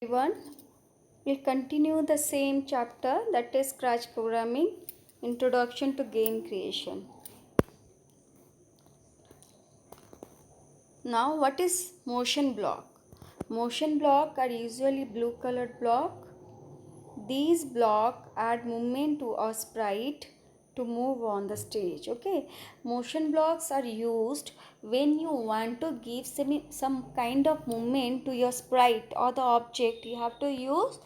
Everyone, we'll continue the same chapter, that is Scratch Programming Introduction to Game Creation. Now, what is motion block? Motion block are usually blue colored block. These block add movement to a sprite to move on the stage. Okay, motion blocks are used when you want to give some kind of movement to your sprite or the object. You have to use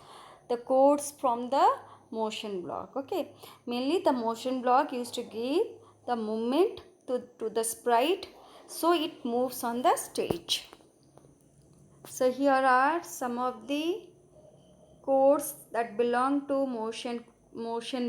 the codes from the motion block. Okay, mainly the motion block used to give the movement to the sprite so it moves on the stage. So here are some of the codes that belong to motion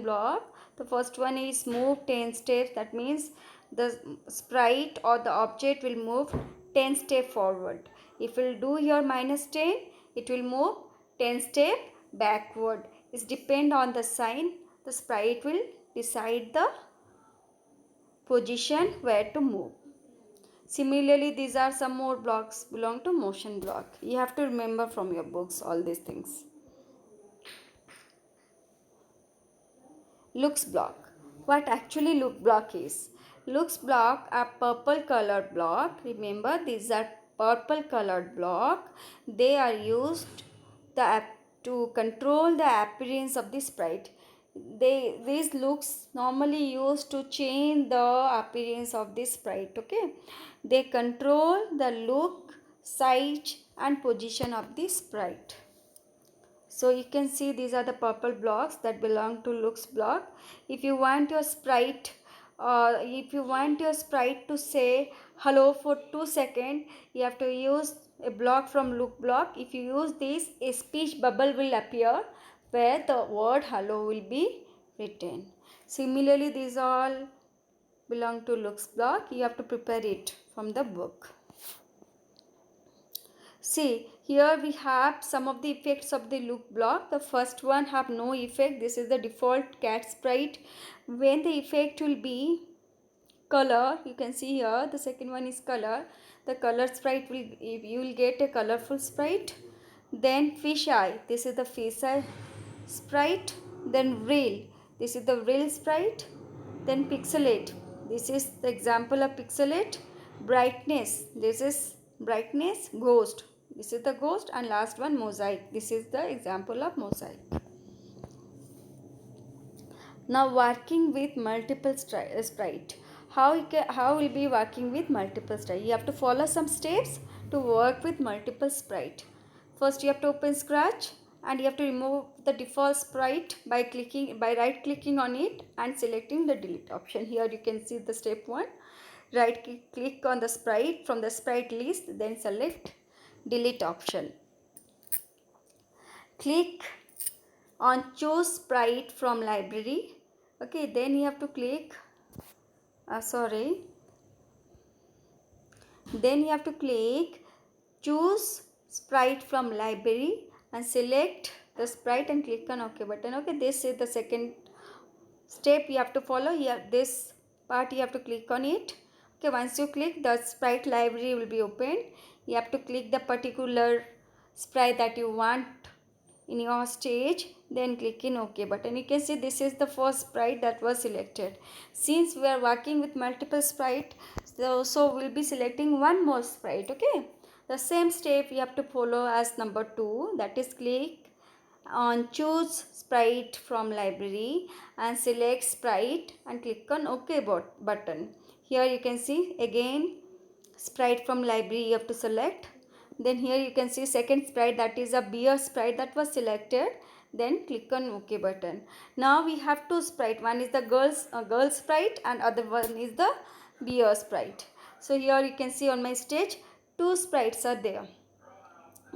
block. The first one is move 10 steps. That means the sprite or the object will move 10 steps forward. If you do your minus 10, it will move 10 steps backward. It depends on the sign. The sprite will decide the position where to move. Similarly, these are some more blocks belong to motion block. You have to remember from your books all these things. Looks block. What actually look block is? Looks block are purple colored block. Remember, these are purple colored block. They are used to control the appearance of the sprite. These looks normally used to change the appearance of the sprite. Okay, they control the look, size, and position of the sprite. So you can see these are the purple blocks that belong to looks block. If you want your sprite, to say hello for 2 seconds, you have to use a block from look block. If you use this, a speech bubble will appear where the word hello will be written. Similarly, these all belong to looks block. You have to prepare it from the book. See, here we have some of the effects of the look block. The first one have no effect. This is the default cat sprite. When the effect will be color, you can see here the second one is color. The color sprite will, you will get a colorful sprite. Then fish eye, this is the fish eye sprite. Then reel, this is the reel sprite. Then pixelate, this is the example of pixelate. Brightness, this is brightness. Ghost, this is the ghost. And last one mosaic, this is the example of mosaic. Now working with multiple sprite. How will be working with multiple sprite? You have to follow some steps to work with multiple sprite. First you have to open Scratch and you have to remove the default sprite by right clicking on it and selecting the delete option. Here you can see the step 1. Right click on the sprite from the sprite list, then select delete option. Click on choose sprite from library. Okay, then you have to click then you have to click choose sprite from library and select the sprite and click on OK button. Okay, this is the second step you have to follow. Here this part you have to click on it. Okay, once you click, the sprite library will be opened. You have to click the particular sprite that you want in your stage, then click in OK button. You can see this is the first sprite that was selected. Since we are working with multiple sprite, so we'll be selecting one more sprite. Okay, the same step you have to follow as number 2, that is click on choose sprite from library and select sprite and click on OK button. Here you can see again sprite from library you have to select. Then here you can see second sprite, that is a beer sprite that was selected. Then click on OK button. Now we have two sprite. One is the girl sprite and other one is the beer sprite. So here you can see on my stage two sprites are there.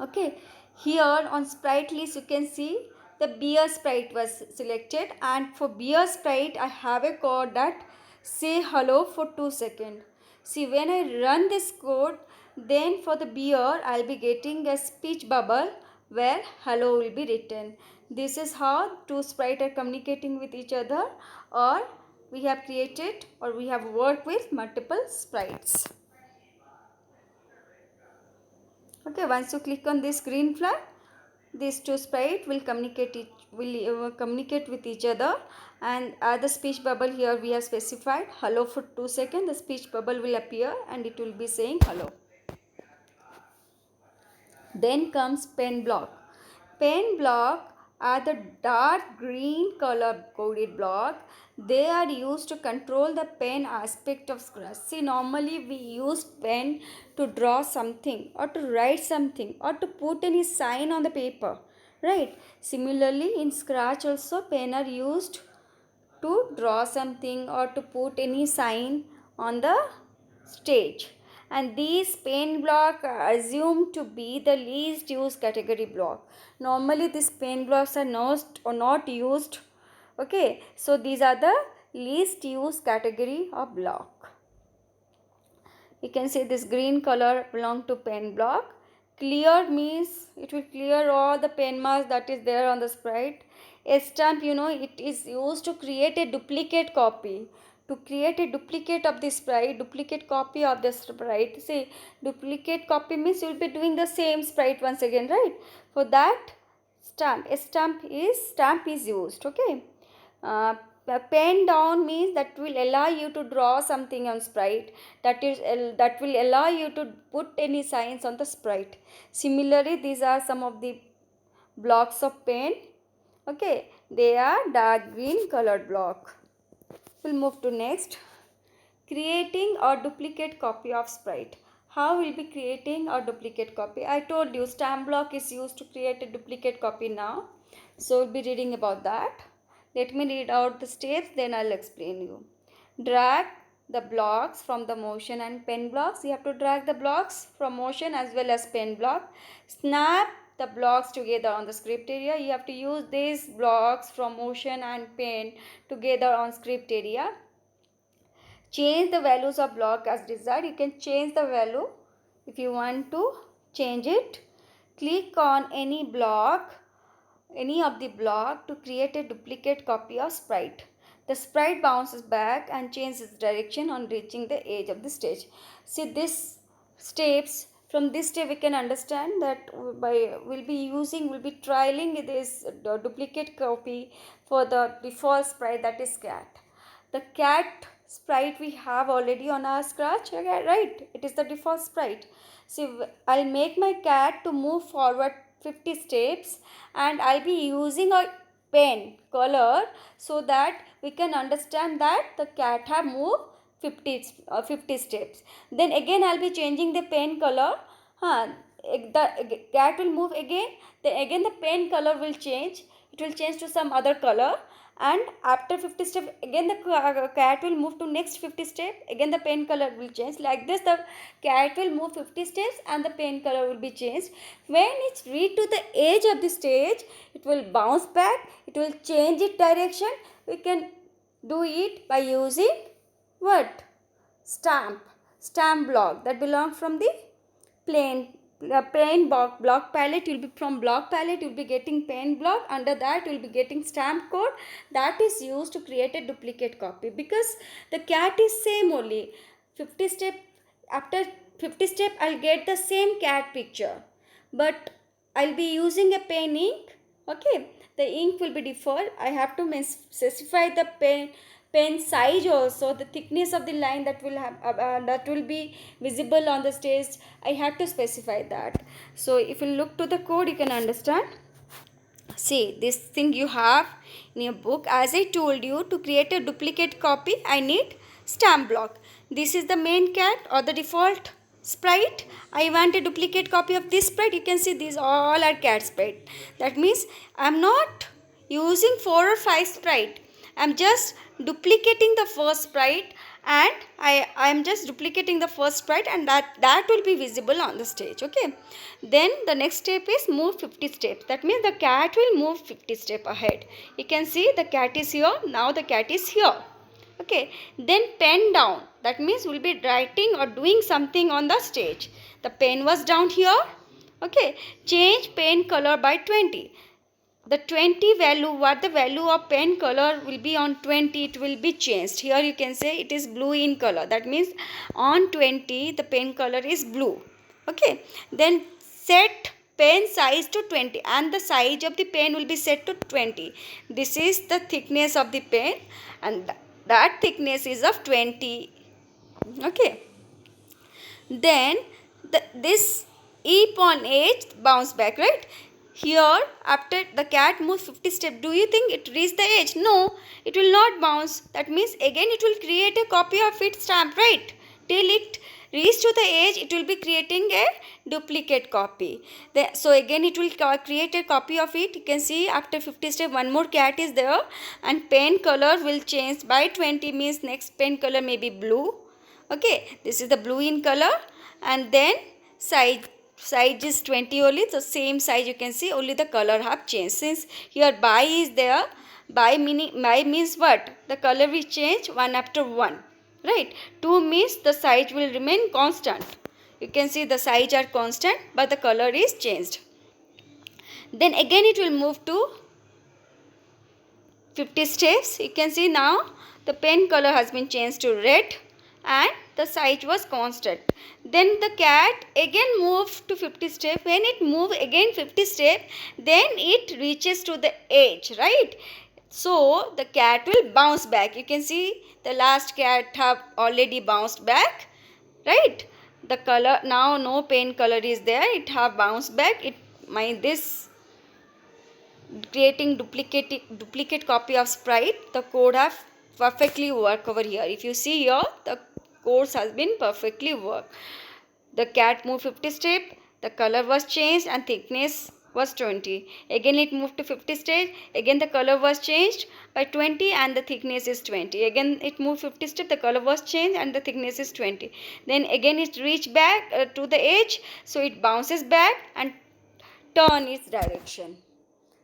Okay, here on sprite list you can see the beer sprite was selected, and for beer sprite I have a code that say hello for 2 seconds. See, when I run this code, then for the beer I'll be getting a speech bubble where hello will be written. This is how two sprites are communicating with each other, or we have created or we have worked with multiple sprites. Okay, once you click on this green flag, these two sprites will communicate with each other, and the speech bubble here we have specified hello for 2 seconds. The speech bubble will appear and it will be saying hello. Then comes pen block. Pen block are the dark green color coded block. They are used to control the pen aspect of Scratch. See, normally we use pen to draw something or to write something or to put any sign on the paper, right? Similarly, in Scratch also pen are used to draw something or to put any sign on the stage, and these pen block are assumed to be the least used category block. Normally these pen blocks are not used. Okay, so these are the least used category of block. You can say this green color belong to pen block. Clear means it will clear all the pen marks that is there on the sprite. A stamp, it is used to create a duplicate copy. To create a duplicate of the sprite, duplicate copy of the sprite. See, duplicate copy means you will be doing the same sprite once again, right? For that, stamp is used. Okay. Pen down means that will allow you to draw something on sprite, that will allow you to put any signs on the sprite. Similarly, these are some of the blocks of pen. Okay, they are dark green colored block. We'll move to next. Creating or duplicate copy of sprite. How will be creating or duplicate copy? I told you stamp block is used to create a duplicate copy now. So we'll be reading about that. Let me read out the steps, then I'll explain you. Drag the blocks from the motion and pen blocks. You have to drag the blocks from motion as well as pen block. Snap the blocks together on the script area. You have to use these blocks from motion and pen together on script area. Change the values of block as desired. You can change the value if you want to change it. Click on any of the block to create a duplicate copy of sprite. The sprite bounces back and changes its direction on reaching the edge of the stage. See this steps. From this step we can understand that we'll be trialing this duplicate copy for the default sprite, that is cat. The cat sprite we have already on our Scratch, right? It is the default sprite. So I'll make my cat to move forward 50 steps, and I'll be using a pen color so that we can understand that the cat have moved 50 steps. Then again I'll be changing the pen color. The cat will move again. Then again the pen color will change. It will change to some other color, and after 50 steps again the cat will move to next 50 steps. Again the pen color will change. Like this the cat will move 50 steps and the pen color will be changed. When it's reached to the edge of the stage, it will bounce back. It will change its direction. We can do it by using what? Stamp block that belongs from the pen block palette. You'll be from block palette, you'll be getting pen block. Under that you'll be getting stamp code that is used to create a duplicate copy, because the cat is same only. 50 step, after 50 step I'll get the same cat picture, but I'll be using a pen ink. Okay, the ink will be default. I have to specify the pen size also, the thickness of the line that will be visible on the stage. I have to specify that. So if you look to the code, you can understand. See, this thing you have in your book. As I told you, to create a duplicate copy, I need stamp block. This is the main cat or the default sprite. I want a duplicate copy of this sprite. You can see these all are cat sprite. That means I am not using 4 or 5 sprite. I am just duplicating the first sprite, and I am just duplicating the first sprite, and that will be visible on the stage. Okay, then the next step is move 50 steps. That means the cat will move 50 steps ahead. You can see the cat is here. Now the cat is here. Okay, then pen down. That means we'll be writing or doing something on the stage. The pen was down here. Okay, change pen color by 20. The 20 value, what the value of pen color will be on 20, it will be changed. Here you can say it is blue in color. That means on 20 the pen color is blue. Okay, then set pen size to 20 and the size of the pen will be set to 20. This is the thickness of the pen and that thickness is of 20. Okay. Then this E upon H bounce back, right? Here after the cat moves 50 steps, do you think it reached the edge? No, it will not bounce. That means again it will create a copy of its stamp, right? Till it reach to the edge, it will be creating a duplicate copy. So again it will create a copy of it. You can see after 50 steps one more cat is there and pen color will change by 20 means next pen color may be blue. Okay, this is the blue in color and then size is 20 only, so same size you can see, only the color have changed. Since here by is there, by means what? The color will change one after one, right? 2 means the size will remain constant. You can see the size are constant but the color is changed. Then again it will move to 50 steps. You can see now the pen color has been changed to red and the size was constant. Then the cat again moved to 50 steps. When it moves again 50 steps, then it reaches to the edge, right? So the cat will bounce back. You can see the last cat have already bounced back, right? The color now no pen color is there. It have bounced back. This creating duplicate copy of sprite. The code have perfectly work over here. If you see here, the course has been perfectly worked. The cat moved 50 steps, the color was changed and thickness was 20. Again it moved to 50 steps, again the color was changed by 20 and the thickness is 20. Again it moved 50 steps, the color was changed and the thickness is 20. Then again it reached back to the edge, so it bounces back and turn its direction.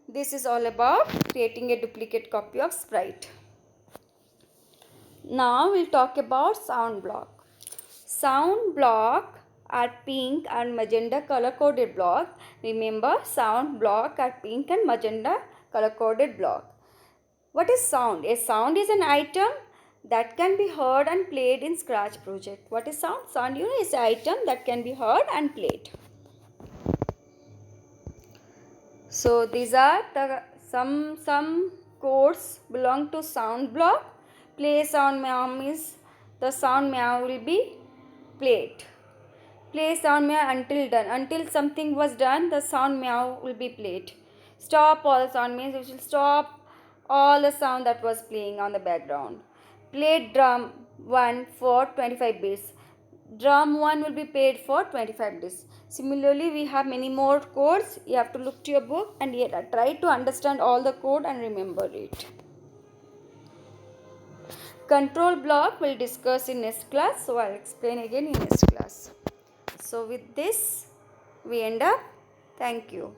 This is all about creating a duplicate copy of sprite. Now we'll talk about sound block. Sound block are pink and magenta color coded block. Remember, sound block are pink and magenta color coded block. What is sound? A sound is an item that can be heard and played in Scratch project. What is sound? Sound, is an item that can be heard and played. So these are the some codes belong to sound block. Play sound meow means the sound meow will be played. Play sound meow until done. Until something was done, the sound meow will be played. Stop all sound means we should stop all the sound that was playing on the background. Play drum 1 for 25 beats. Drum 1 will be played for 25 beats. Similarly, we have many more codes. You have to look to your book and try to understand all the code and remember it. Control block we'll discuss in next class, so I'll explain again in next class. So with this we end up. Thank you.